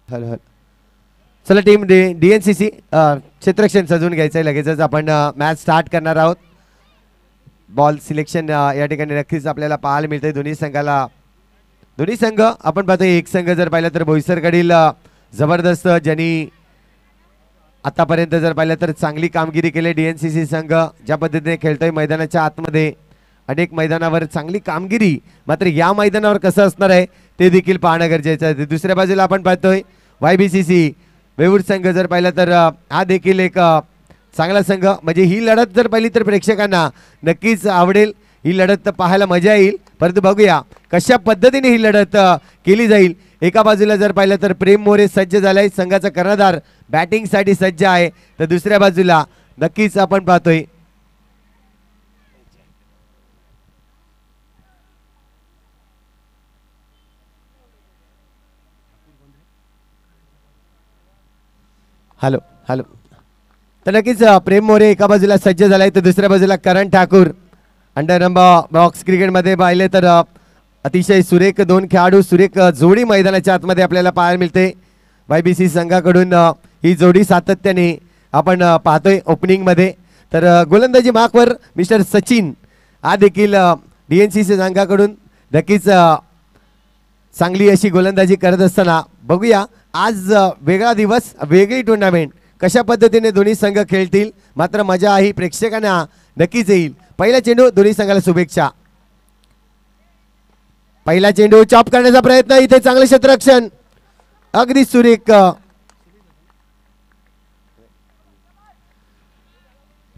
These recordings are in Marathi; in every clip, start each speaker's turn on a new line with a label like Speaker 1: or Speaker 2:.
Speaker 1: Hello hello. चला टीम DNCC क्षेत्ररक्षण सजवून घ्यायचं आहे. लगेचच आपण मॅच स्टार्ट करणार आहोत. बॉल सिलेक्शन या ठिकाणी नक्कीच आपल्याला पाहायला मिळते. दोन्ही संघ आपण पाहतो. एक संघ जर पाहिलं तर बोईसरकडील जबरदस्त ज्यांनी आतापर्यंत जर पाहिलं तर चांगली कामगिरी केली. DNCC संघ ज्या पद्धतीने खेळतोय मैदानाच्या आतमध्ये अनेक मैदानावर चांगली कामगिरी, मात्र या मैदानावर कसं असणार आहे ते देखील पाहणं गरजेचं आहे. दुसऱ्या बाजूला आपण पाहतोय YBCC वेऊर संघ जर पाहिलं तर हा देखील एक चांगला संघ. म्हणजे ही लढत जर पाहिली तर प्रेक्षकांना नक्कीच आवडेल. ही लढत पाहायला मजा येईल. परंतु बघूया कशा पद्धतीने ही लढत केली जाईल. एका बाजूला जर पाहिलं तर प्रेम मोरे सज्ज झालाय, संघाचा कर्णधार बॅटिंगसाठी सज्ज आहे. तर दुसऱ्या बाजूला नक्कीच आपण पाहतोय हॅलो हॅलो. तर नक्कीच प्रेम मोरे एका बाजूला सज्ज झालाय, तर दुसऱ्या बाजूला करण ठाकूर. अंडर नंबर बॉक्स क्रिकेटमध्ये पाहिले तर अतिशय सुरेख दोन खेळाडू, सुरेख जोडी मैदानाच्या आतमध्ये आपल्याला पाहायला मिळते. YBC संघाकडून ही जोडी सातत्याने आपण पाहतोय ओपनिंगमध्ये. तर गोलंदाजी मार्कवर मिस्टर सचिन हा देखील DNCC संघाकडून नक्कीच चांगली अशी गोलंदाजी करत असताना बघूया आज वेगळा दिवस, वेगळी टुर्नामेंट कशा पद्धतीने दोन्ही संघ खेळतील. मात्र मजा ही प्रेक्षकांना नक्कीच येईल. पहिला चेंडू दोन्ही संघाला शुभेच्छा. पहिला चेंडू चॉप करण्याचा प्रयत्न, इथे चांगलं क्षेत्ररक्षण, अगदी सुरेख.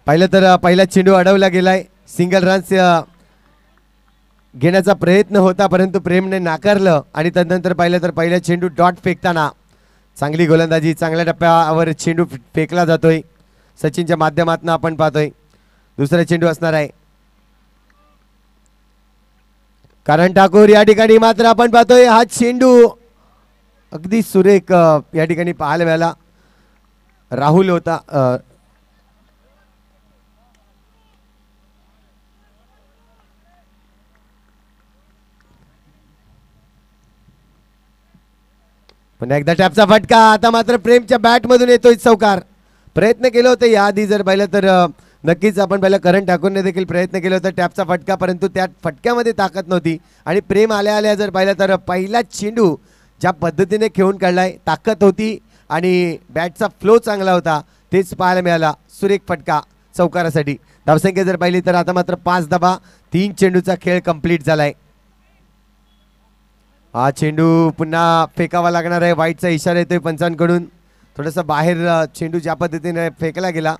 Speaker 1: पाहिलं तर पहिला चेंडू अडवला गेलाय. सिंगल रन्स घेण्याचा प्रयत्न होता परंतु प्रेमने नाकारलं. आणि तदनंतर पाहिलं तर पहिला चेंडू डॉट फेकताना चांगली गोलंदाजी, चांगल्या टप्प्यावर चेंडू फेकला जातोय सचिनच्या माध्यमातून आपण पाहतोय. दुसरा चेंडू असणार आहे करण ठाकूर या ठिकाणी. मात्र आपण पाहतोय हा चेंडू अगदी सुरेख या ठिकाणी पाहायला मिळाला. राहुल होता. पुन्हा एकदा टॅपचा फटका. आता मात्र प्रेमच्या बॅट मधून येतोय चौकार. प्रयत्न केलं होतं याआधी जर पाहिलं तर नक्कीच आपण पाहिलं करण ठाकूरने देखील प्रयत्न केला होता टॅपचा फटका, परंतु त्या फटक्यामध्ये ताकद नव्हती. आणि प्रेम आल्या आल्या जर पाहिलं तर पहिला चेंडू ज्या पद्धतीने खेळून काढलाय, ताकद होती आणि बॅटचा फ्लो चांगला होता, तेच पाहायला मिळाला. सुरेख फटका चौकारासाठी. धावसंख्या जर पाहिली तर आता मात्र 5 धावा, 3 चेंडूचा खेळ कंप्लीट झालाय. हा चेंडू पुन्हा फेकावा लागणार आहे. वाईटचा इशारा येतोय पंचांकडून. थोडंसं बाहेर चेंडू ज्या पद्धतीने फेकला गेला.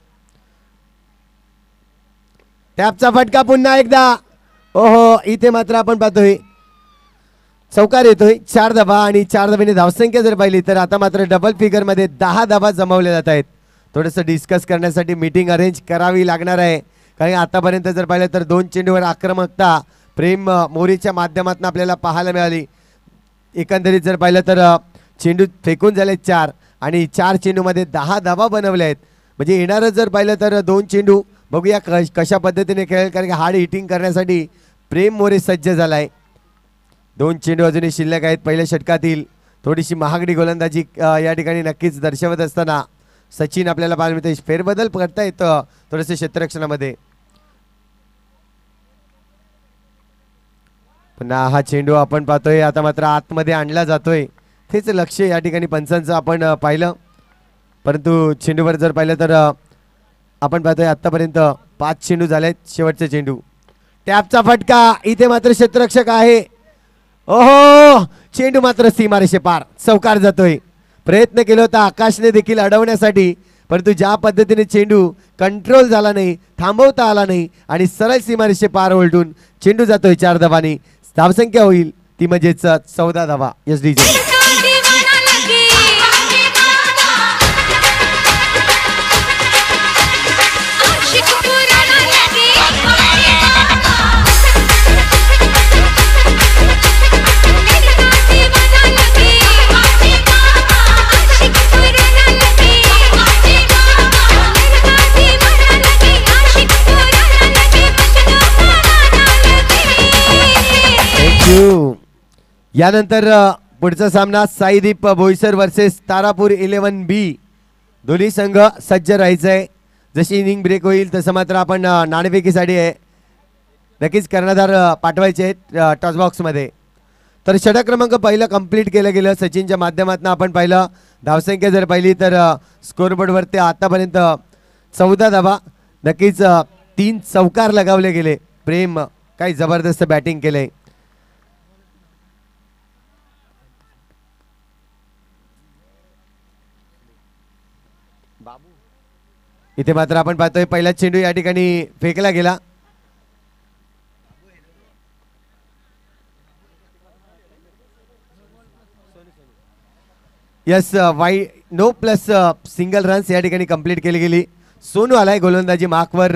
Speaker 1: टॅपचा फटका पुन्हा एकदा. ओहो, इथे मात्र आपण पाहतोय चौकार येतोय. 4 धावा आणि 4 धावेने धावसंख्या जर पाहिली तर आता मात्र डबल फिगर मध्ये 10 धावा जमवल्या जात आहेत. थोडंसं डिस्कस करण्यासाठी मीटिंग अरेंज करावी लागणार आहे. कारण आतापर्यंत जर पाहिलं तर 2 चेंडूवर आक्रमकता प्रेम मोरेच्या माध्यमातून आपल्याला पाहायला मिळाली. एकंदरीत जर पाहिलं तर चेंडू फेकून झाले 4 आणि 4 चेंडूमध्ये 10 धावा बनवल्या आहेत. म्हणजे येणारच जर पाहिलं तर 2 चेंडू. बघूया कशा पद्धतीने खेळेल, कारण की हार्ड हिटिंग करण्यासाठी प्रेम मोरे सज्ज झालाय. 2 चेंडू अजूनही शिल्लक आहेत पहिल्या षटकातील. थोडीशी महागडी गोलंदाजी या ठिकाणी नक्कीच दर्शवत असताना सचिन आपल्याला पाहायला मिळते. फेरबदल करता येतं थोडंसं क्षेत्ररक्षणामध्ये. पुन्हा हा चेंडू आपण पाहतोय आता मात्र आतमध्ये आणला जातोय. तेच लक्ष या ठिकाणी पंचांचं आपण पाहिलं. परंतु चेंडूवर जर पाहिलं तर आपण पाहतोय आतापर्यंत 5 चेंडू झालेत. शेवटचे चेंडू. टॅपचा फटका. इथे मात्र क्षेत्ररक्षक आहे. ओहो, चेंडू मात्र सीमारेषे पार. चौकार जातोय. प्रयत्न केला होता आकाशने देखील अडवण्यासाठी, परंतु ज्या पद्धतीने चेंडू कंट्रोल झाला नाही, थांबवता आला नाही आणि सरळ सीमारेषे पार उलटून चेंडू जातोय 4 धावांनी. धावसंख्या होईल ती म्हणजेच 14 धावा. SDJ यानंतर पुढचा सामना साईदीप बोईसर वर्सेस तारापूर 11B. दोन्ही संघ सज्ज राहायचंय. जशी इनिंग ब्रेक होईल तसं मात्र आपण नाणेफेकीसाठी आहे नक्कीच कर्णधार पाठवायचे आहेत टॉस बॉक्समध्ये. तर षटक क्रमांक पहिलं कंप्लीट केलं गेलं सचिनच्या माध्यमातून. आपण पाहिलं धावसंख्या जर पाहिली तर स्कोरबोर्डवरती आतापर्यंत 14 धावा. नक्कीच 3 चौकार लगावले गेले. प्रेम काही जबरदस्त बॅटिंग केले. इथे मात्र आपण पाहतोय पहिला चेंडू या ठिकाणी फेकला गेला. Yes why no plus single runs या ठिकाणी कंप्लीट केली गेली. सोनू आलाय गोलंदाजी मार्कवर.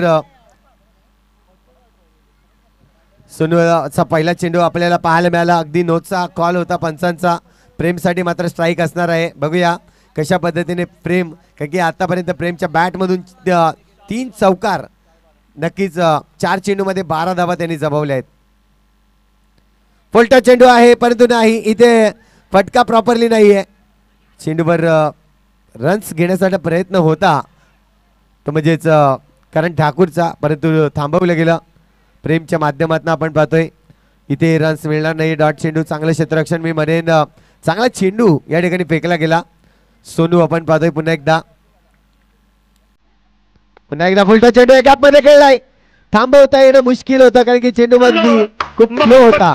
Speaker 1: सोनूचा पहिला चेंडू आपल्याला पाहायला मिळाला. अगदी नोचा कॉल होता पंचांचा. प्रेमसाठी मात्र स्ट्राईक असणार आहे. बघूया कशा पद्धतीने प्रेम, कारण की आतापर्यंत प्रेमच्या बॅटमधून 3 चौकार नक्कीच 4 चेंडूमध्ये 12 धावा त्यांनी जमवल्या आहेत. फुलटा चेंडू आहे परंतु नाही इथे फटका प्रॉपरली नाही आहे. चेंडूवर रन्स घेण्यासाठी प्रयत्न होता तो म्हणजेच करण ठाकूरचा, परंतु थांबवलं गेलं. प्रेमच्या माध्यमातून आपण पाहतोय इथे रन्स मिळणार नाही. डॉट चेंडू चांगलं क्षेत्ररक्षण मी म्हणेन. चांगला चेंडू या ठिकाणी फेकला गेला. सोनू आपण पाहतोय पुन्हा एकदा फुलटा चेंडू गॅप मध्ये खेळलाय. थांबवता येणं मुश्किल होतं कारण की चेंडू मध्ये खूप स्लो होता.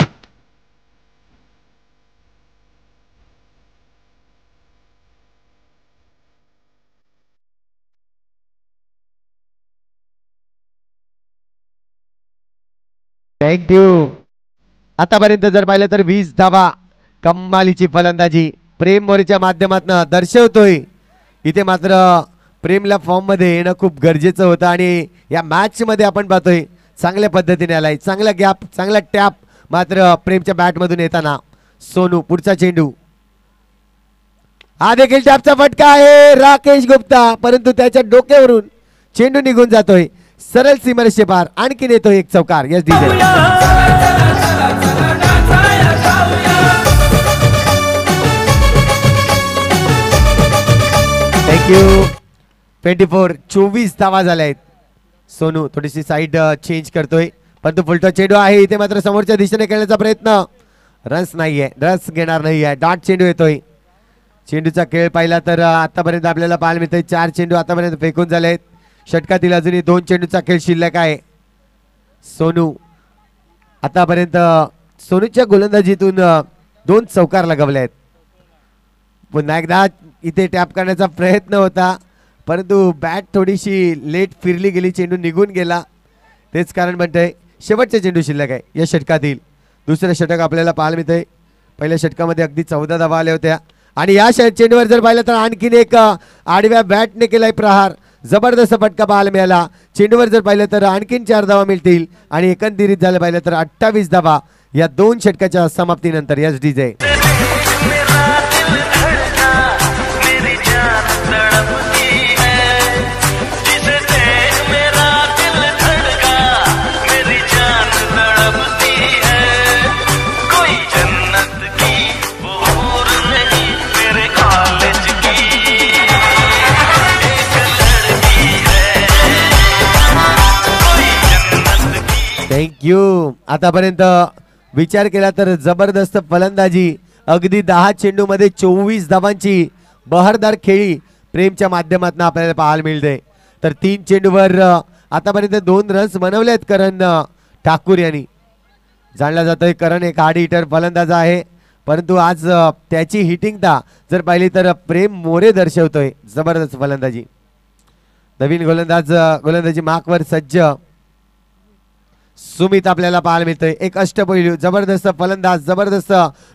Speaker 1: थँक्यू. आतापर्यंत जर पाहिलं तर 20 धावा. कमालीची फलंदाजी प्रेम मोरेच्या माध्यमातून दर्शवतोय. इथे मात्र प्रेमला फॉर्म मध्ये येणं खूप गरजेचं होतं आणि या मॅच मध्ये आपण पाहतोय चांगल्या पद्धतीने आलाय. चांगला गॅप, चांगला टॅप मात्र प्रेमच्या बॅट मधून येताना. सोनू पुढचा चेंडू. हा देखील टॅपचा फटका आहे राकेश गुप्ता, परंतु त्याच्या डोक्यावरून चेंडू निघून जातोय सरळ सीमारेषे पार. आणखीन येतोय एक चौकार. Yes DJ. थँक्यू. 24 धावा झाल्या आहेत. सोनू थोडीशी साईड चेंज करतोय परंतु फुलटा चेंडू आहे. इथे मात्र समोरच्या दिशेने खेळण्याचा प्रयत्न. रन्स नाहीये, रन्स घेणार नाहीये. डॉट चेंडू येतोय. चेंडूचा खेळ पाहिला तर आतापर्यंत आपल्याला पाहायला मिळतोय 4 चेंडू आतापर्यंत फेकून झाले आहेत. षटकातील अजूनही 2 चेंडूचा खेळ शिल्लक आहे. सोनू आतापर्यंत सोनूच्या गोलंदाजीतून 2 चौकार लगावले आहेत. पुन्हा एकदा इथे टॅप करण्याचा प्रयत्न होता परंतु बॅट थोडीशी लेट फिरली गेली. चेंडू निघून गेला. तेच कारण म्हणतंय शेवटचे चेंडू शिल्लक आहे या षटकातील. दुसरं षटक आपल्याला पाहायला मिळतंय. पहिल्या षटकामध्ये अगदी 14 धावा आल्या होत्या आणि या चेंडूवर जर पाहिलं तर आणखीन एक आडव्या बॅटने केलाय प्रहार. जबरदस्त फटका पाहायला मिळाला. चेंडूवर जर पाहिलं तर आणखीन 4 धावा मिळतील आणि एकंदरीत झालं पाहिलं तर 28 धावा या 2 षटकाच्या समाप्तीनंतर. Yes DJ. थँक्यू. आतापर्यंत विचार केला तर जबरदस्त फलंदाजी. अगदी 10 चेंडूमध्ये 24 धावांची बहरदार खेळी प्रेमच्या माध्यमातून आपल्याला पाहायला मिळते. तर 3 चेंडूवर आतापर्यंत 2 रन्स बनवले आहेत करण ठाकूर यांनी. जाणला जातोय करण एक हार्ड हिटर फलंदाज आहे परंतु आज त्याची हिटिंगता जर पाहिली तर प्रेम मोरे दर्शवतोय. जबरदस्त फलंदाजी. नवीन गोलंदाजी मार्कवर सज्ज सुमित आपल्याला पाहायला मिळतोय. एक अष्टपैलू जबरदस्त फलंदाज, जबरदस्त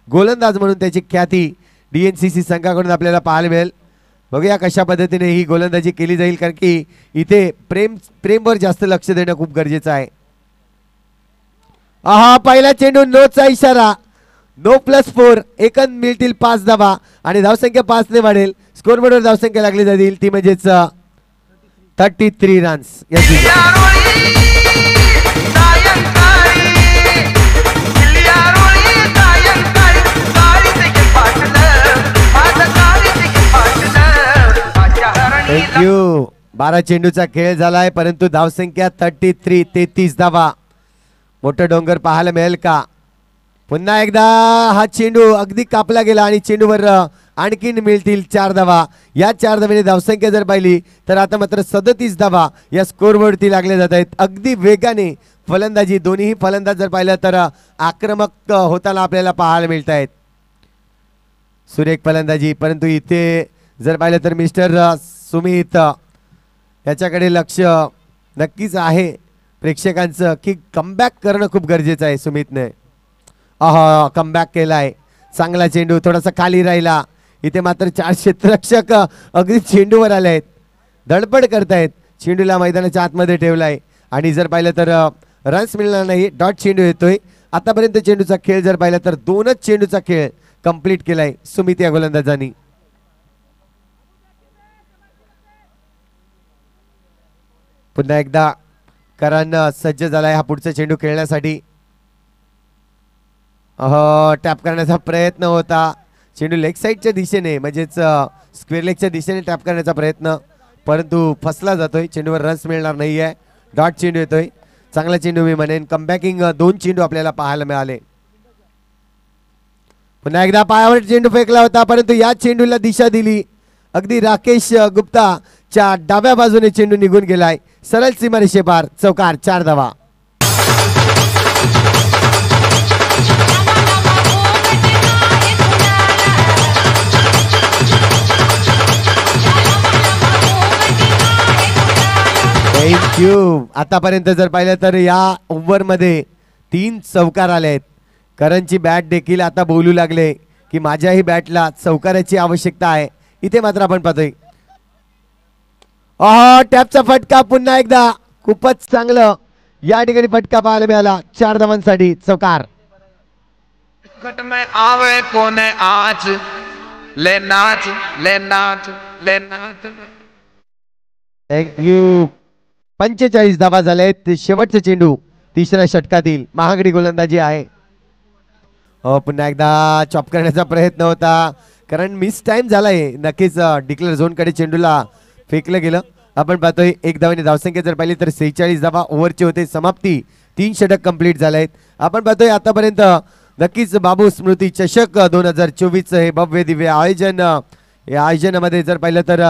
Speaker 1: गोलंदाज म्हणून त्याची ख्याती DNCC संघाकडून आपल्याला पाहायला मिळेल. बघूया कशा पद्धतीने ही गोलंदाजी केली जाईल कारण की इथे प्रेमवर जास्त लक्ष देणं खूप गरजेचं आहे. हा पहिला चेंडू नोचा इशारा. नो +4. एकंद मिळतील 5 धावा आणि धावसंख्या 5 ने वाढेल. स्कोरबोर्डवर धावसंख्या लागली जाईल ती म्हणजेच 33 रन्स. 12 चेंडूचा खेळ झालाय परंतु धावसंख्या 33, 33 धावा. मोठं डोंगर पाहायला मिळेल का? पुन्हा एकदा हा चेंडू अगदी कापला गेला आणि चेंडूवर आणखीन मिळतील 4 धावा. या 4 धावेने धावसंख्या जर पाहिली तर आता मात्र 37 धावा या स्कोरवरती लागले जात आहेत. अगदी वेगाने फलंदाजी, दोन्ही फलंदाज जर पाहिलं तर आक्रमक होताना आपल्याला पाहायला मिळत आहेत. सुरेख फलंदाजी, परंतु इथे जर पाहिलं तर मिस्टर सुमित याच्याकडे लक्ष नक्कीच आहे प्रेक्षकांचं की कमबॅक करणं खूप गरजेचं आहे. सुमितने कमबॅक केलाय. चांगला चेंडू थोडासा खाली राहिला. इथे मात्र 4 क्षेत्ररक्षक अगदी चेंडूवर आले आहेत, धडपड करतायत. चेंडूला मैदानाच्या आतमध्ये ठेवलाय आणि जर पाहिलं तर रन्स मिळणार नाही. डॉट चेंडू येतोय. आतापर्यंत चेंडूचा खेळ जर पाहिला तर 2च चेंडूचा खेळ कंप्लीट केलाय सुमित या गोलंदाजांनी. पुन्हा एकदा करण सज्ज झालाय हा पुढचा चेंडू खेळण्यासाठी. टॅप करण्याचा प्रयत्न होता. चेंडू लेग साईडच्या दिशेने म्हणजेच स्क्वेअर लेगच्या दिशेने टॅप करण्याचा प्रयत्न, परंतु फसला जातोय. चेंडूवर रन्स मिळणार नाहीये. डॉट चेंडू येतोय. चांगला चेंडू मी म्हणेन. कमबॅकिंग 2 चेंडू आपल्याला पाहायला मिळाले. पुन्हा एकदा पायावर चेंडू फेकला होता परंतु या चेंडूला दिशा दिली. अगदी राकेश गुप्ताच्या डाव्या बाजूने चेंडू निघून गेलाय. सरळ सीमारेषेपार चौकार. 4 धावा. थँक्यू. आतापर्यंत जर पाहिलं तर या ओव्हरमध्ये 3 चौकार आले आहेत. करणची बॅट देखील आता बोलू लागले की माझ्याही बॅटला चौकाराची आवश्यकता आहे. इथे मात्र आपण पाहतोय टॅपचा फटका. पुन्हा एकदा खूपच चांगलं या ठिकाणी फटका पाहायला मिळाला. 4 धावांसाठी चौकार.
Speaker 2: घट में आवे कोने आज ले नाच ले नाच ले नाच.
Speaker 1: थँक्यू. 45 धावा झालेत. शेवटचा चेंडू 3ऱ्या षटकातील महागडी गोलंदाजी आहे. पुन्हा एकदा चॉप करण्याचा प्रयत्न होता कारण मिस टाइम झालाय. नक्कीच डिक्लेअर झोन कडे चेंडूला फेकलं गेलं. आपण पाहतोय 1 धावाने धावसंख्या जर पाहिली तर 46 धावा ओव्हरची होते समाप्ती. 3 षटक कंप्लीट झाले आहेत. आपण पाहतोय आतापर्यंत नक्कीच बाबू स्मृती चषक 2024 हे भव्य दिव्य आयोजन. या आयोजनामध्ये जर पाहिलं तर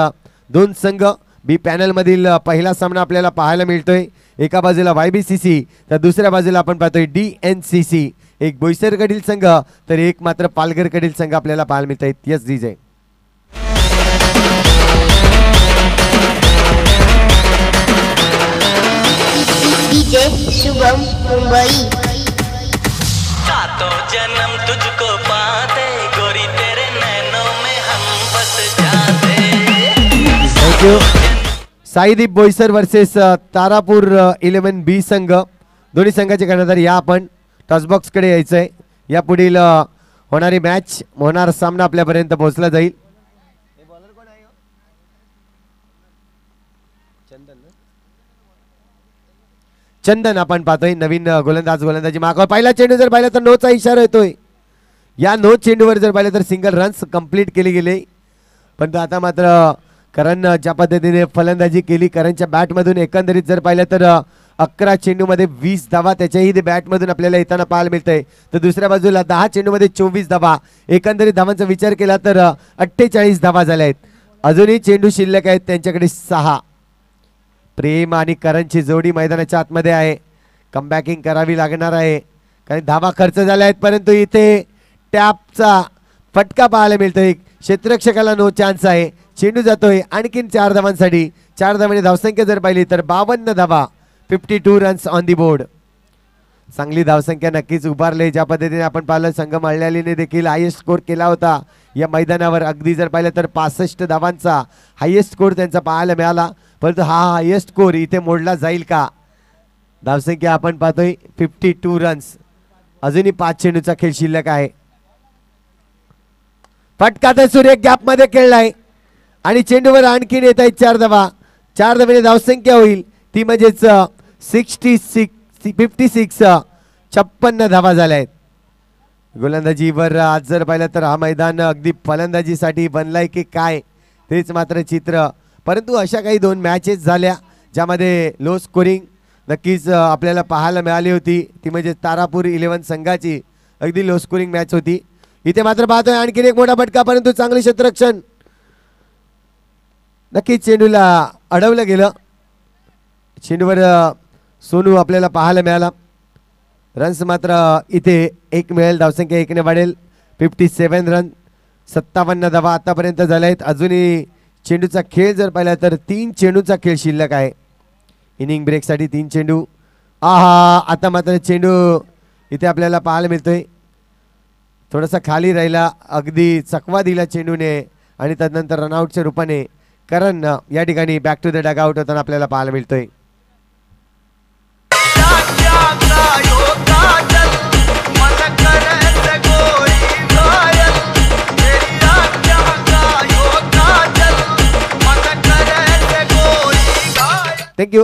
Speaker 1: 2 संघ बी पॅनल मधील पहिला सामना आपल्याला पाहायला मिळतोय. एका बाजूला YBCC तर दुसऱ्या बाजूला आपण पाहतोय DNCC. एक बोईसरकडील संघ तर एक मात्र पालघरकडील संघ आपल्याला पाहायला मिळत आहेत. Yes DJ.
Speaker 3: DJ Shubham Mumbai.
Speaker 4: सातों जन्म तुझको पाते गोरी तेरे नैनों में हम बस जाते.
Speaker 1: Thank you. Saideep Boisar versus Tarapur 11B संघ. दोन्ही संघाचे कर्णधार या आपण टॉसबॉक्स कडे यायचंय. या पुढील होणारी मॅच होणारा सामना आपल्यापर्यंत पोहोचला जाईल. चंदन आपण पाहतोय नवीन गोलंदाजी मागावर. पहिला चेंडू जर पाहिला तर नोचा इशारा येतोय. या नो चेंडूवर जर पाहिलं तर सिंगल रन्स कंप्लीट केली गेले. पण आता मात्र करण ज्या पद्धतीने फलंदाजी केली, करणच्या बॅटमधून एकंदरीत जर पाहिलं तर 11 चेंडूमध्ये 20 धावा त्याच्याही बॅटमधून आपल्याला येताना पाहायला मिळतंय. तर दुसऱ्या बाजूला 10 चेंडूमध्ये 24 धावा. एकंदरीत धावांचा विचार केला तर 48 धावा झाल्या आहेत. अजूनही चेंडू शिल्लक आहेत त्यांच्याकडे 6. प्रेम आणि करणची जोडी मैदानाच्या आतमध्ये आहे. कमबॅकिंग करावी लागणार आहे कारण धावा खर्च झाल्या आहेत. परंतु इथे टॅपचा फटका पाहायला मिळतोय. क्षेत्ररक्षकाला नो चान्स आहे. चेंडू जातोय आणखीन 4 धावांसाठी. 4 धावांनी धावसंख्या जर पाहिली तर 52 धावा. 52 रन्स ऑन दी बोर्ड. चांगली धावसंख्या नक्कीच उभारले. ज्या पद्धतीने आपण पाहिलं संघ मल्याळीने देखील हायेस्ट स्कोर केला होता या मैदानावर. अगदी जर पाहिलं तर 65 धावांचा हायेस्ट स्कोर त्यांचा पाहायला मिळाला. परंतु हा हायेस्ट स्कोर इथे मोडला जाईल का? धावसंख्या आपण पाहतोय 52 रन्स. अजूनही 5 चेंडूचा खेळ शिल्लक आहे. फटका तर सुरेख गॅप मध्ये खेळलाय आणि चेंडूवर आणखीन येत आहेत 4 धावा. 4 धावांनी धावसंख्या होईल ती म्हणजेच 56 56 धावा झाल्या आहेत. गोलंदाजीवर आज जर पाहिलं तर हा मैदान अगदी फलंदाजीसाठी बनलाय की काय तेच मात्र चित्र परंतु अशा काही 2 मॅचेस झाल्या ज्यामध्ये लो स्कोरिंग नक्कीच आपल्याला पाहायला मिळाली होती, ती म्हणजे तारापूर 11 संघाची अगदी लो स्कोरिंग मॅच होती. इथे मात्र पाहतोय आणखीन एक मोठा फटका, परंतु चांगले क्षेत्ररक्षण, नक्कीच चेंडूला अडवलं गेलं. चेंडूवर सोनू आपल्याला पाहायला मिळाला. रन्स मात्र इथे 1 मिळेल, धावसंख्या 1 ने वाढेल. 57 रन, 57 धावा आतापर्यंत झाल्या आहेत. अजूनही चेंडूचा खेळ जर पाहिला तर 3 चेंडूचा खेळ शिल्लक आहे. इनिंग ब्रेकसाठी 3 चेंडू. आहा, आता मात्र चेंडू इथे आपल्याला पाहायला मिळतोय थोडासा खाली राहिला, अगदी चकवा दिला चेंडूने आणि त्यानंतर रनआउटच्या रूपाने करण या ठिकाणी back to the dugout होताना आपल्याला पाहायला मिळतोय. थँक्यू.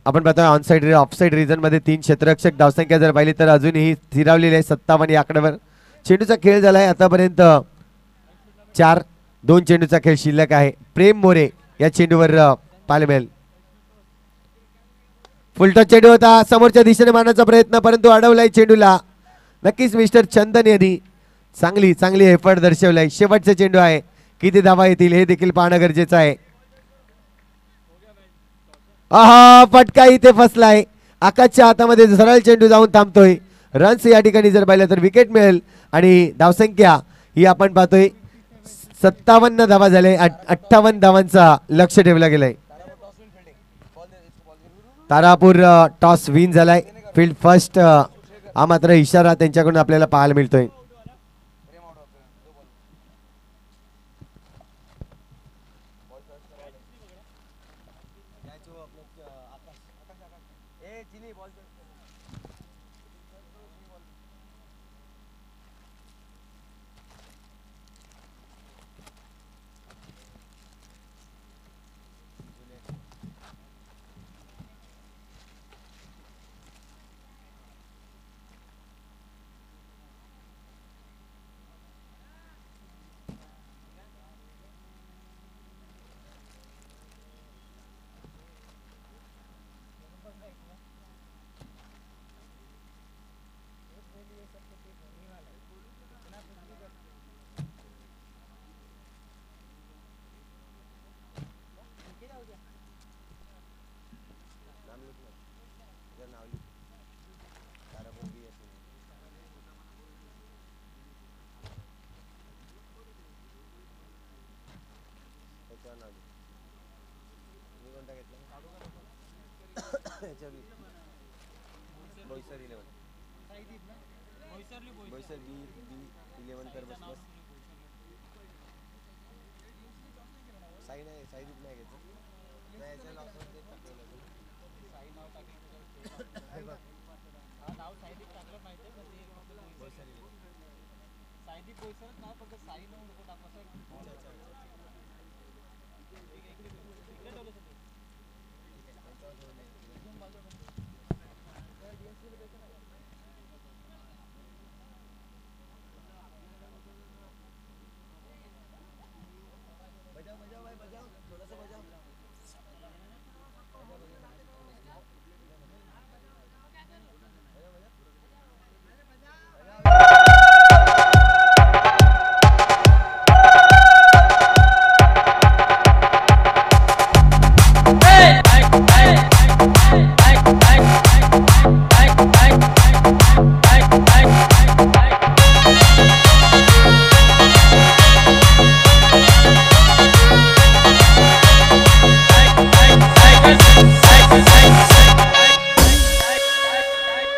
Speaker 1: आपण पाहतोय on side off side region मध्ये 3 क्षेत्ररक्षक. धावसंख्या जर पाहिली तर अजूनही स्थिरावलेली आहे 57 या आकड्यावर. चेंडूचा खेळ झालाय आतापर्यंत 4, 2 चेंडूचा खेळ शिल्लक आहे. प्रेम मोरे या चेंडूवर पाहायला मिळेल. फुलटॉस चेंडू होता, समोरच्या दिशेने मारण्याचा प्रयत्न, परंतु अडवलाय चेंडूला. नक्कीच मिस्टर चंदन यांनी चांगली एफर्ट दर्शवलाय. शेवटचा चेंडू आहे, किती धावा येतील हे देखील पाहणं गरजेचं आहे. आहा, फटका इथे फसलाय. आकाशच्या हातामध्ये सरळ चेंडू जाऊन थांबतोय. रन्स या ठिकाणी जर पाहिलं तर विकेट मिळेल आणि धावसंख्या ही आपण पाहतोय 57 धावा झाले. 58 धावांचा लक्ष ठेवला गेलाय. तारापूर टॉस विन झालाय. फील्ड फर्स्ट हा मात्र इशारा त्यांच्याकडून आपल्याला पाहायला मिळतोय.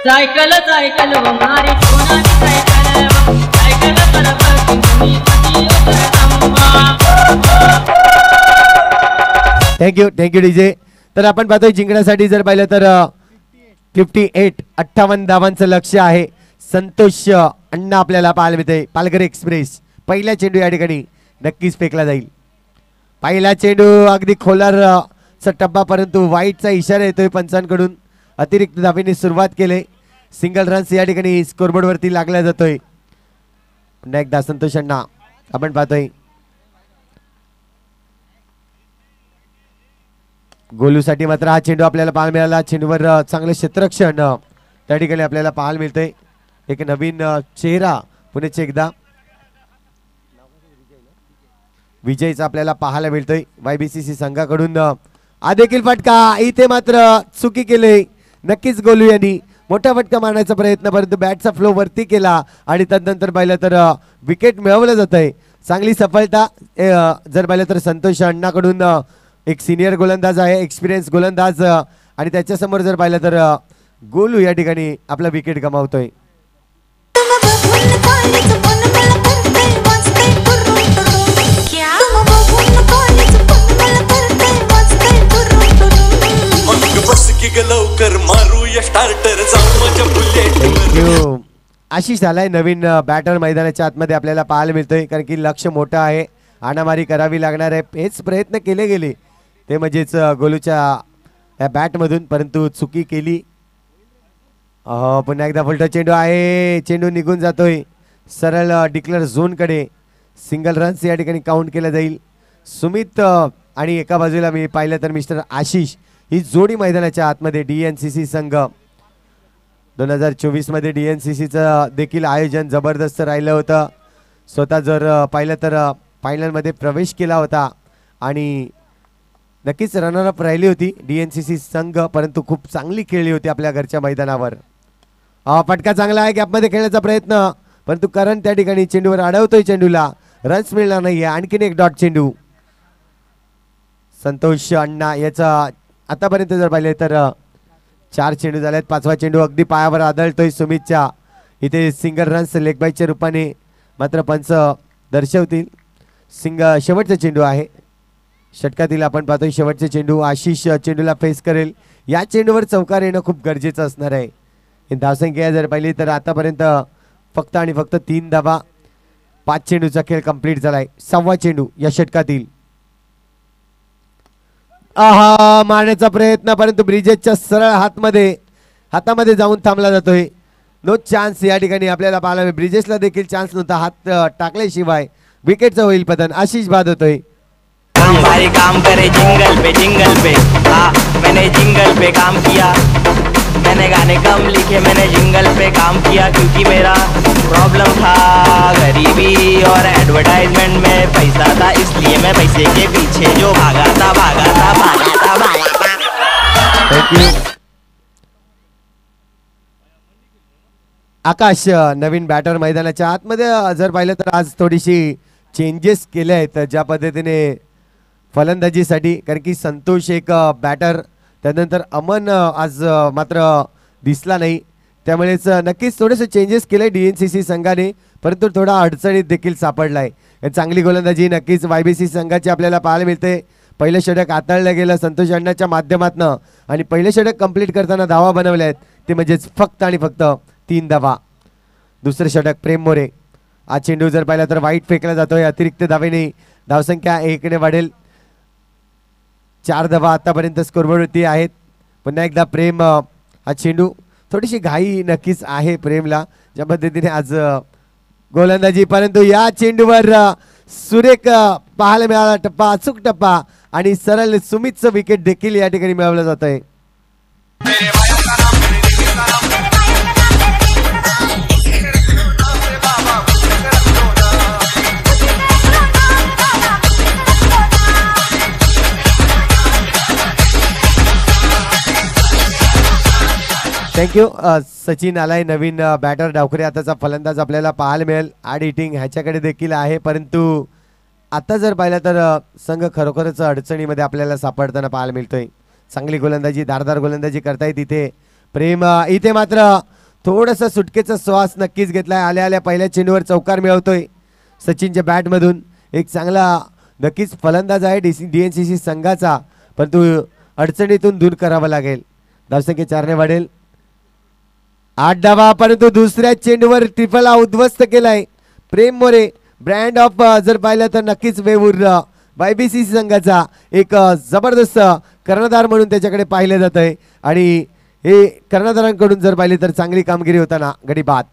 Speaker 5: सायकल सायकल वो मारी सोना की सायकल सायकल पर बसी तुम्ही पती
Speaker 1: थँक्यू डीजे. तर आपण पाहतोय जिंकण्यासाठी जर पाहिलं तर 58 धावांचं लक्ष आहे. संतोष अण्णा आपल्याला पाहायला मिळते. पालघर एक्सप्रेस पहिला चेंडू या ठिकाणी नक्कीच फेकला जाईल. पहिला चेंडू अगदी खोलारचा टप्पा, परंतु वाईटचा इशारा येतोय पंचांकडून. अतिरिक्त धावेने सुरुवात केली. सिंगल रन्स या ठिकाणी स्कोरबोर्ड वरती लागला जातोय. पुन्हा एकदा संतोष अण्णा आपण पाहतोय. गोलूसाठी मात्र हा चेंडू आपल्याला पाहायला मिळाला. चेंडूवर चांगलं क्षेत्ररक्षण त्या ठिकाणी आपल्याला पाहायला मिळतंय. एक नवीन चेहरा पुण्याचे एकदा विजयचा आपल्याला पाहायला मिळतोय YBCC संघाकडून. हा देखील फटका इथे मात्र चुकी केली नक्कीच गोलू यांनी. मोठा फटका मारण्याचा प्रयत्न परंतु बॅटचा फ्लो वरती केला आणि तदनंतर पाहिलं तर विकेट मिळवलं जात आहे. चांगली सफलता जर पाहिलं तर संतोष अण्णाकडून. एक सिनियर गोलंदाज आहे एक्सपिरियन्स गोलंदाज आणि त्याच्यासमोर जर पाहिलं तर गोलू या ठिकाणी आपला विकेट गमावतोय.
Speaker 4: लवकर मारूया स्टार्टर जाऊ माझ्या बुलेट.
Speaker 1: आशिष झालाय नवीन बॅटर मैदानाच्या आतमध्ये आपल्याला पाहायला मिळतोय कारण की लक्ष मोठं आहे. हाणामारी करावी लागणार आहे. हेच प्रयत्न केले गेले ते म्हणजेच गोलूच्या या बॅटमधून परंतु चुकी केली. पुन्हा एकदा फुलटा चेंडू आहे. चेंडू निघून जातोय सरळ डिक्लेअर झोनकडे. सिंगल रन्स या ठिकाणी काउंट केला जाईल. सुमित आणि एका बाजूला मी पाहिलं तर मिस्टर आशिष ही जोडी मैदानाच्या आतमध्ये DNCC संघ 2024 मध्ये DNCCचं देखील आयोजन जबरदस्त राहिलं होतं. स्वतः जर पाहिलं तर फायनलमध्ये प्रवेश केला होता आणि नक्कीच रनरअप राहिली होती DNCC संघ परंतु खूप चांगली खेळली होती आपल्या घरच्या मैदानावर. फटका चांगला आहे गॅपमध्ये खेळण्याचा प्रयत्न परंतु करण त्या ठिकाणी चेंडूवर अडवतोय. चेंडूला रन्स मिळणार नाहीये. आणखीन एक डॉट चेंडू. संतोष अण्णा याचा आतापर्यंत जर पाहिले तर 4 चेंडू झालेत. 5वा चेंडू अगदी पायावर आदळतोय सुमितच्या. इथे सिंगल रन्स लेग बायच्या रूपाने मात्र पंच दर्शवतील. शेवटचा चेंडू आहे षटकातील आपण पाहतोय. शेवटचे चेंडू आशिष चेंडूला फेस करेल. या चेंडूवर चौकार येणं खूप गरजेचं असणार आहे. धावसंख्या जर पाहिली तर आतापर्यंत फक्त आणि फक्त 3 धावा. 5 चेंडूचा खेळ कंप्लीट झालाय. 6वा चेंडू या षटकातील. मारण्याचा प्रयत्न परंतु ब्रिजेसच्या सरळ हातामध्ये जाऊन थांबला जातोय. नो चान्स या ठिकाणी आपल्याला पाहायला. ब्रिजेसला देखील चान्स नव्हता. हात टाकल्याशिवाय विकेटचं होईल पतन. आशिष बाद होतोय.
Speaker 4: काम करे जिंगल पे हाँ मैंने जिंगल पे काम किया. मैंने गाने कम लिखे मैंने जिंगल पे काम किया क्योंकि मेरा प्रॉब्लम था गरीबी और एडवर्टाइजमेंट में पैसा था इसलिए मैं पैसे के पीछे जो भागा था.
Speaker 1: Thank you. आकाश नवीन बॅटर मैदानाच्या आतमध्ये जर पाहिलं तर आज थोडीशी चेंजेस केले आहेत ज्या पद्धतीने फलंदाजीसाठी कारण की संतोष एक बॅटर त्यानंतर अमन आज मात्र दिसला नाही. त्यामुळेच नक्कीच थोडेसे चेंजेस केले DNCC संघाने परंतु थोडा अडचणीत देखील सापडलाय. चांगली गोलंदाजी नक्कीच YBCC संघाची आपल्याला पाहायला मिळते. पहिलं षटक हाताळलं गेलं संतोष अण्णाच्या माध्यमातून आणि पहिलं षटक कंप्लीट करताना धावा बनवल्या आहेत ते म्हणजेच फक्त आणि फक्त 3 धावा. दुसरं षटक प्रेम मोरे. हा चेंडू जर पाहिला तर वाईट फेकला जातोय. अतिरिक्त धावेने धावसंख्या 1 ने वाढेल. 4 धावा आतापर्यंत स्कोरबोर्डवरती आहेत. पुन्हा एकदा प्रेम. हा चेंडू थोडीशी घाई नक्कीच आहे प्रेमला ज्या पद्धतीने आज गोलंदाजी परंतु या चेंडूवर सुरेख पाहायला मिळाला टप्पा अचूक टप्पा आणि सरळ सुमितचं विकेट देखील या ठिकाणी मिळवलं जात आहे. थँक्यू. सचिन आलाय नवीन बॅटर डावखरे आताचा फलंदाज आपल्याला पाहायला मिळेल. आड हिटिंग ह्याच्याकडे देखील आहे परंतु आता जर पाहिलं तर संघ खरोखरच अडचणीमध्ये आपल्याला सापडताना पाहायला मिळतोय. चांगली गोलंदाजी धारदार गोलंदाजी करतायत इथे प्रेम. इथे मात्र थोडंसं सुटकेचा श्वास नक्कीच घेतलाय. आल्या आल्या पहिल्या चेंडूवर चौकार मिळवतोय सचिनच्या बॅटमधून. एक चांगला नक्कीच फलंदाज आहे DNCC संघाचा परंतु अडचणीतून दूर करावं लागेल. धावसंख्या 4 ने वाढेल. 8 धावा परंतु दुसऱ्या चेंडूवर ट्रिपल उद्ध्वस्त केलाय प्रेम मोरे. ब्रँड ऑफ जर पाहिलं तर नक्कीच वेवूर YBCC संघाचा एक जबरदस्त कर्णधार म्हणून त्याच्याकडे पाहिलं जात आहे आणि हे कर्णधारांकडून जर पाहिले तर चांगली कामगिरी होताना गडी बाद.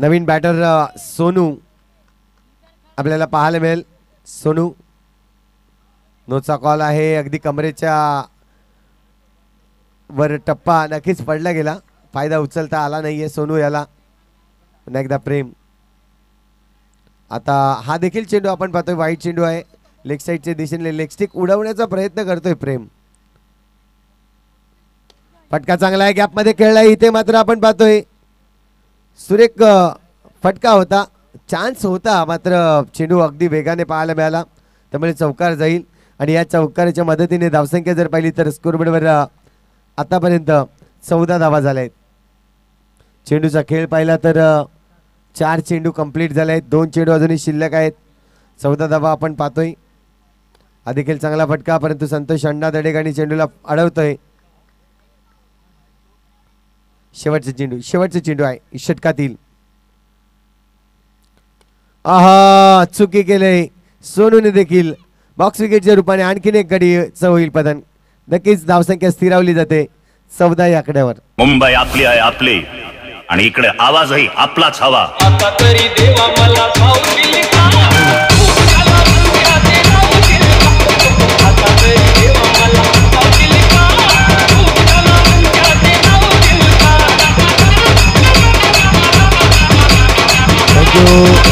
Speaker 1: नवीन बॅटर सोनू आपल्याला पाहायला मिळेल. सोनू नोचा कॉल आहे, अगदी कमरेच्या वर टप्पा नक्कीच पडला गेला, फायदा उचलता आला नाहीये सोनू याला. पुन्हा एकदा प्रेम. आता हा देखील चेंडू आपण पाहतोय, वाईट चेंडू आहे, लेग साईडच्या दिशेने लेग स्टिक उडवण्याचा प्रयत्न करतोय प्रेम. फटका चांगला आहे, गॅप मध्ये खेळला. इथे मात्र आपण पाहतोय सुरेख फटका होता, चान्स होता, मात्र चेंडू अगदी वेगाने पाहायला मिळाला, त्यामुळे चौकार जाईल. आणि या चौकाराच्या मदतीने धावसंख्या जर पाहिली तर स्कोरबोर्डवर आतापर्यंत 14 धावा झाल्या आहेत. चेंडूचा खेळ पाहिला तर 4 चेंडू कंप्लीट झाले आहेत, 2 चेंडू अजूनही शिल्लक आहेत. 14 धावा आपण पाहतोय. हा देखील चांगला फटका, परंतु संतोष अण्णा दडेगाणी चेंडूला अडवतोय. शेवटचा चेंडू आहे षटकातील. आहा, चुकी केले सोनूने देखील. बॉक्स विकेटच्या रूपाने आणखीन एक गडीचं होईल पतन. नक्कीच धावसंख्या स्थिरावली जाते 14 या आकड्यावर.
Speaker 6: मुंबई आपली आहे, आपली, आणि इकडे आवाजही आपलाच हवा.
Speaker 7: आता तरी देवा मला सावलील का, उठाला उठ्या ते नावशील का. आता तरी देवा मला सावलील का, उठाला उठ्या ते नावशील का.
Speaker 1: थँक्यू.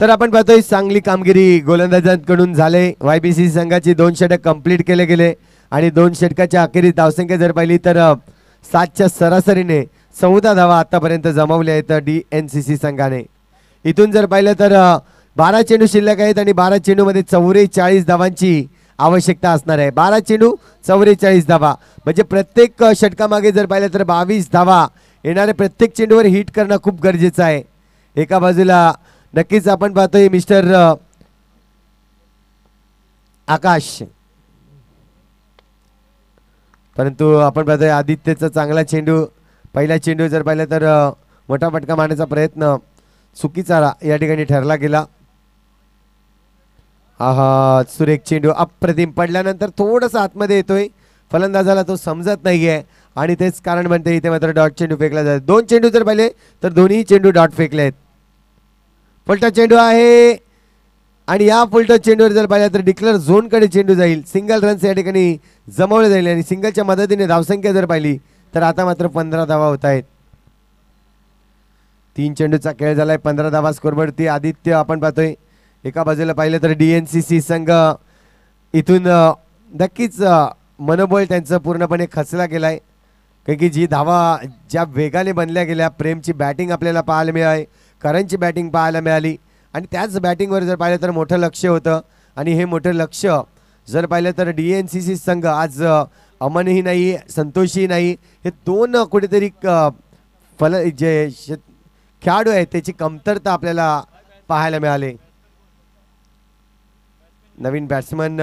Speaker 1: तर आपण पाहतोय चांगली कामगिरी गोलंदाजांकडून झाले. YBC संघाची 2 षटक कंप्लीट केले गेले आणि 2 षटकाच्या अखेरीस धावसंख्या जर पाहिली तर 7च्या सरासरीने 14 धावा आतापर्यंत जमवल्या आहेत DNCC संघाने. इथून जर पाहिलं तर 12 चेंडू शिल्लक आहेत आणि 12 चेंडूमध्ये 44 धावांची आवश्यकता असणार आहे. 12 चेंडू 44 धावा म्हणजे प्रत्येक षटकामागे जर पाहिलं तर 22 धावा येणारे प्रत्येक चेंडूवर हिट करणं खूप गरजेचं आहे. एका बाजूला नक्कीच आपण पाहतोय मिस्टर आकाश, परंतु आपण पाहतोय आदित्यचा चांगला चेंडू. पहिला चेंडू जर पाहिलं तर मोठा फटका मारण्याचा प्रयत्न चुकीचा या ठिकाणी ठरला गेला. आहा, सुरेख चेंडू अप्रतिम पडल्यानंतर थोडंसं आतमध्ये येतोय, फलंदाजाला तो समजत नाहीये आणि तेच कारण म्हणते इथे मात्र डॉट चेंडू फेकला जातो. 2 चेंडू जर पाहिले तर दोन्ही चेंडू डॉट फेकले आहेत. फुलटा चेंडू आहे आणि या फुलटा चेंडूवर जर पाहिलं तर डिक्लेअर झोनकडे चेंडू जाईल. सिंगल रन्स या ठिकाणी जमवले जाईल आणि सिंगलच्या मदतीने धावसंख्या जर पाहिली तर आता मात्र 15 धावा होत आहेत. 3 चेंडूचा खेळ झालाय, 15 धावा स्कोरवरती. आदित्य आपण पाहतोय एका बाजूला पाहिलं तर DNCC संघ इथून नक्कीच मनोबल त्यांचं पूर्णपणे खचला गेलाय, कारण की जी धावा ज्या वेगाने बनल्या गेल्या, प्रेमची बॅटिंग आपल्याला पाहायला मिळाली, करणची बॅटिंग पाहायला मिळाली आणि त्याच बॅटिंगवर जर पाहिलं तर मोठं लक्ष होतं. आणि हे मोठं लक्ष जर पाहिलं तर DNCC संघ आज अमनही नाही, संतोषही नाही, हे 2 कुठेतरी जे खेळाडू आहेत त्याची कमतरता आपल्याला पाहायला मिळाली. नवीन बॅट्समन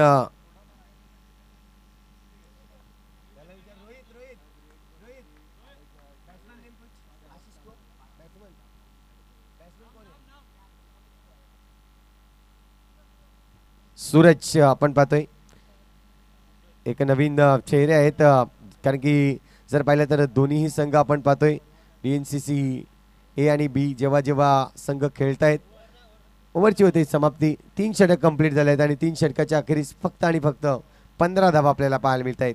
Speaker 1: सूरज आपण पाहतोय एक नवीन चेहरे आहेत, कारण की जर पाहिलं तर दोन्हीही संघ आपण पाहतोय DNCC A आणि B जेव्हा जेव्हा संघ खेळतायत ओव्हरची होते समाप्ती. 3 षटक कंप्लीट झाले आहेत आणि 3 षटकाच्या अखेरीस फक्त आणि फक्त 15 धावा आपल्याला पाहायला मिळत आहेत.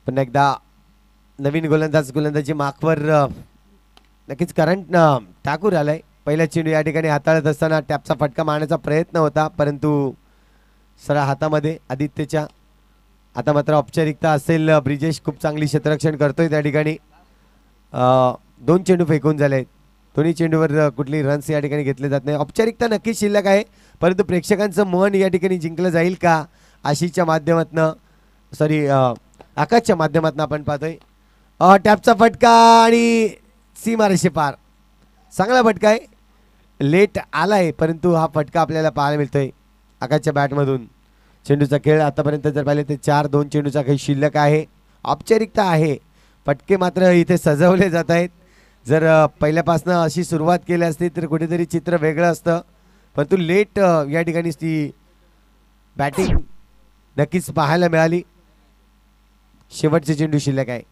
Speaker 1: पुन्हा एकदा नवीन गोलंदाजी मार्कवर नक्कीच करंट ठाकूर आलाय. पहिला चेंडू या ठिकाणी हाताळत असताना टॅपचा फटका मारण्याचा प्रयत्न होता, परंतु सरळ हातामध्ये आदित्यच्या. आता मात्र औपचारिकता असेल, ब्रिजेश खूप चांगली क्षेत्ररक्षण करतोय त्या ठिकाणी. 2 चेंडू फेकून झाले आहेत, दोन्ही चेंडूवर कुठली रन्स या ठिकाणी घेतले जात नाही. औपचारिकता नक्कीच शिल्लक आहे, परंतु प्रेक्षकांचं मन या ठिकाणी जिंकलं जाईल का आशिषच्या माध्यमातनं, सॉरी आकाशच्या माध्यमातून आपण पाहतोय. टॅपचा फटका आणि सीमारेषे पार. चांगला फटका आहे, लेट आलाय परंतु हा फटका आपल्याला पाहायला मिळतोय आकाशच्या बॅटमधून. चेंडूचा खेळ आतापर्यंत जर पाहिले तर 4-2 चेंडूचा खेळ शिल्लक आहे. औपचारिकता आहे, फटके मात्र इथे सजवले जात आहेत. जर पहिल्यापासून अशी सुरुवात केली असती तर कुठेतरी चित्र वेगळं असतं, परंतु लेट या ठिकाणी ती बॅटिंग नक्कीच पाहायला मिळाली. शेवटचे चेंडू शिल्लक आहे.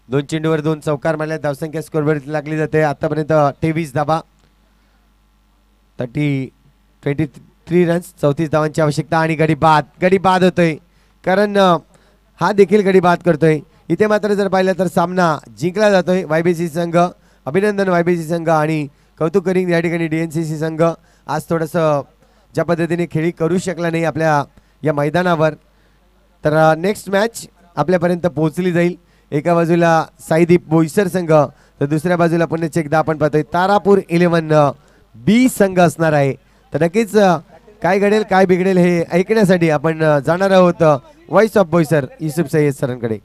Speaker 1: 2 चेंडूवर 2 चौकार मारल्या. धावसंख्या स्कोरवरती लागली जाते आतापर्यंत 23 धावा. 23 रन्स, 34 धावांची आवश्यकता आणि गडी बाद होतोय कारण हा देखील गडी बाद करतोय. इथे मात्र जर पाहिलं तर सामना जिंकला जातोय YBC संघ. अभिनंदन YBC संघ आणि कौतुक करीन या ठिकाणी DNCC संघ. आज थोडंसं ज्या पद्धतीने खेळी करू शकला नाही आपल्या या मैदानावर, तर नेक्स्ट मॅच आपल्यापर्यंत पोहोचली जाईल. एका बाजूला साईदीप बोईसर संघ तर दुसऱ्या बाजूला पुन्हा एकदा आपण पाहतोय तारापूर 11 B संघ असणार आहे. तर नक्कीच काय घडेल काय बिघडेल हे ऐकण्यासाठी आपण जाणार आहोत व्हॉइस ऑफ बोईसर युसुफ सय्यद सरांकडे.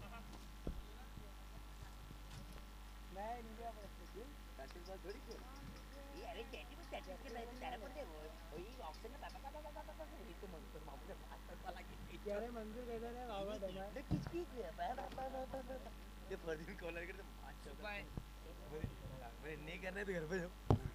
Speaker 4: नहीं करना है तो घर पे जाओ.